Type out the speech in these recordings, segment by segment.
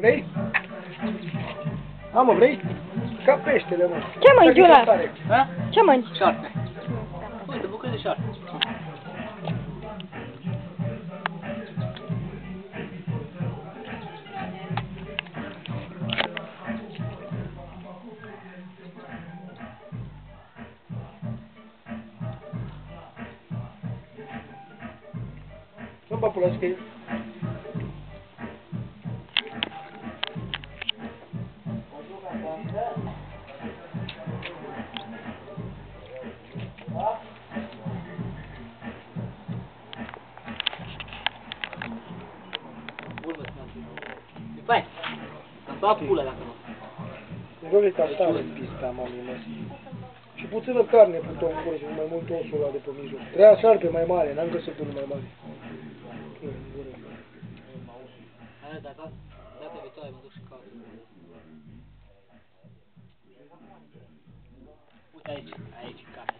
Vrei? Mă, vrei? Ca peștele, mă. Ce mănânci, Iulas? Ce mănânci? Șarpe. Uite, bucăți de șarpe. Nu mă pula, că e... Hai, să-mi fac pula dacă nu. Vreau că e tare pista, mami, mă. Și puțină carne pe tot în gură și mai mult osul ăla de pe mijloc. Trebuia șarpe mai mare, n-am găsit unul mai mare. Hai, data viitoare mă duc și caut. Uite aici carne.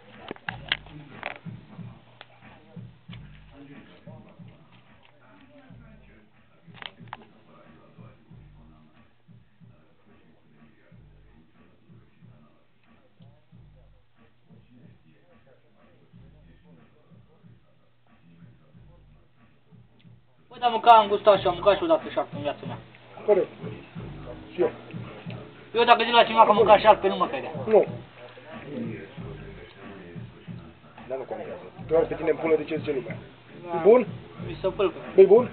Băi, dar mânca, am gustat și am mâncat și odată șarpe în viața mea. Corect. Și eu. Eu dacă zic la cineva că am mâncat șarpe, nu mă credea. Nu. Dar nu contează. Doar pe tine în pulă de ce zice lumea. E bun? Mi se pâlcă. E bun?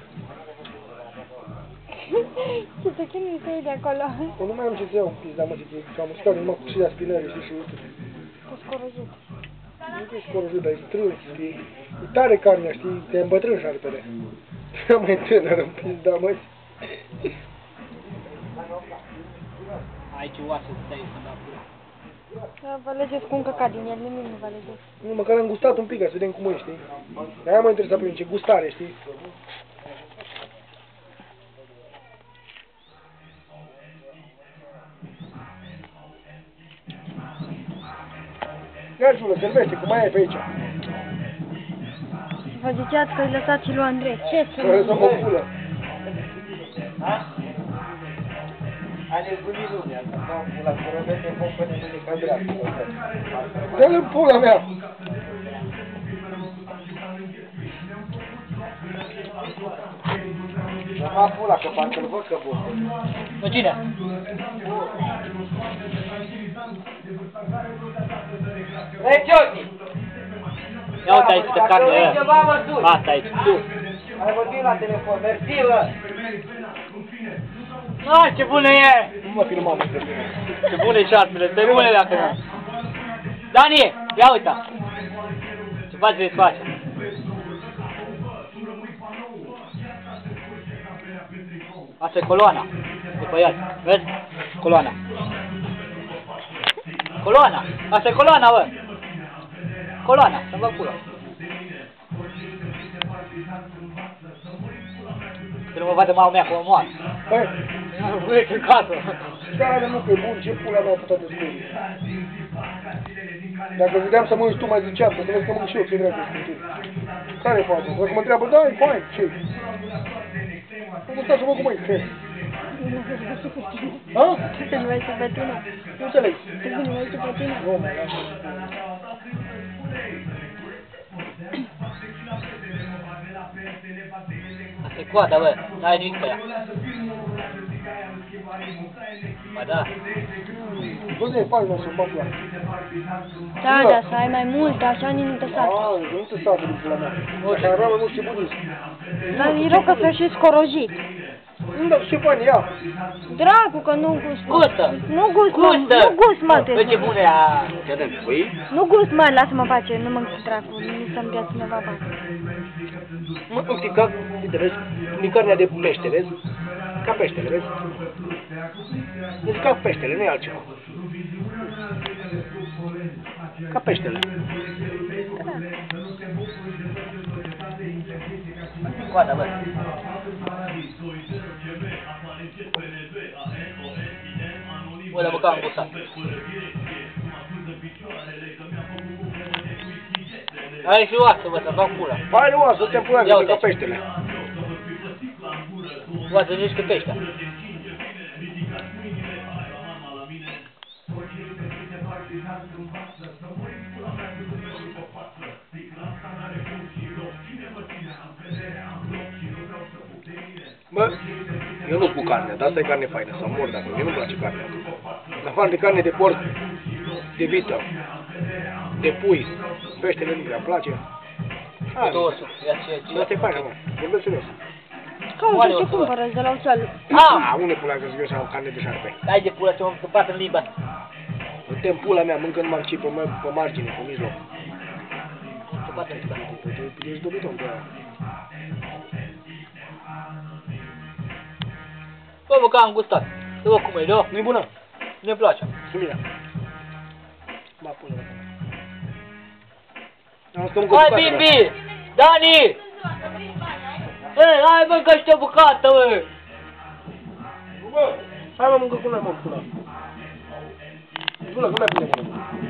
Ce te chinui să iei de acolo? Nu mai am ce să iau pizda, mă, zice, că am uscat numai cu și de aspinări, știi, și uite. Te scorojit. Nu că e scorojit, dar e strâns, știi? E tare carnea, știi? Te îmbătrân șarpele. Era mai tânăr în pizda, mă. Aici oase să stai să dau pula. Vă legeți cu un căcat din el, nimic nu vă legeți. Nu, măcar am gustat un pic, ca să vedem cum e, știi? De-aia mă interesa pe mine, ce gustare, știi? Ia, Julă, servește, cum mai e pe aici. Vă ziceați că îi lăsați și lui Andrei. Ce să Să lăsăm o pulă. Hai nebunii lumea, să dau pula, să rămâne în companie de cadrească. Dă-l în pula mea! Lăma pula, că parcă-l văd că bun. Nu, cine? Hei, Johnny! Ia uite aici de carne. Dacă vrei ceva, mă duci. Asta aici, tu. Hai vorbim la telefon, mersi, bă! Ah, ce bună e! Nu mă filma, mă, că Ce bune șarpele, stai bune dacă nu. Dani, ia uita. Ce faci, vrei să faci? Asta e coloana. După el, vezi? Coloana. Coloana! Asta e coloana, bă! Coloana, să-mi bag pula. Să nu mă vadă mama mea că mă moară. Băi, Nu e în casă. care nu că e bun, ce pula mea a putut descuri. Dacă vedeam să mănânci tu, mai ziceam, că să vezi că mănânc și eu, ce dracu sunt tu. Care e faza? Dacă mă întreabă, da, e fain, ce? Am gustat să văd cum e, ce? Ha? Să-l mai și pe tine. Nu înțeleg. Să-l mai și pe tine. Nu, mă, lasă. Asta e coada, bă, n-ai nimic pe ea. Ba da. Bă, e fain, mă, să-mi bag pula. Da, da, să ai mai mult, așa nici nu te saci. Nu te saci din pula mea. Dacă aveam mai mult ce bunisc. Dar e rău că să și scorojit. Nu, dar ce fain, ia. Dracu, că nu gust. Gustă! Nu gust, mă, nu gust, mă, Bă, ce bune e a... Ce de pui? nu gust, mă, lasă-mă pace, nu mă dracu, nu să-mi dea cineva bani. Mă, uite, ca, uite, vezi, din carnea de pește, vezi? Ca peștele, vezi? Deci ca peștele, nu e altceva. Ca peștele. Coada, bă. Bă, dar măcar am gustat. Ai și oasă, bă, să-mi bag pula. Hai, nu, să te pula, Ia că uite ca aici. peștele. Oasă, zici că peștea. Bă, eu nu cu carne, dar asta e carne faină, sau mor dacă mie nu-mi place carnea. În afară de carne de porc, de vită, de pui, peștele nu prea place. Hai, mă. Tosul, ia ce. Asta e faină, mă. Vorbesc serios. Caută ce cumpărăți de la oțel. Unde pula că eu să am carne de șarpe? Hai de pula ce m-am tăpat în limba. Tem pula mea, mâncă numai ce pe margine, pe mijloc. Tăpat în limba. Ești dobiton pe aia. Bă, mă, că am gustat. Să văd cum e, da? Nu-i bună? Nu-mi place. Sunt bine. Ba, pula mea. Hai, Bimbi! Dani! Ei, hai mă, că știu o bucată, mă! Hai mă, mâncă cu noi, mă, pula. Bună, că mai pune mână.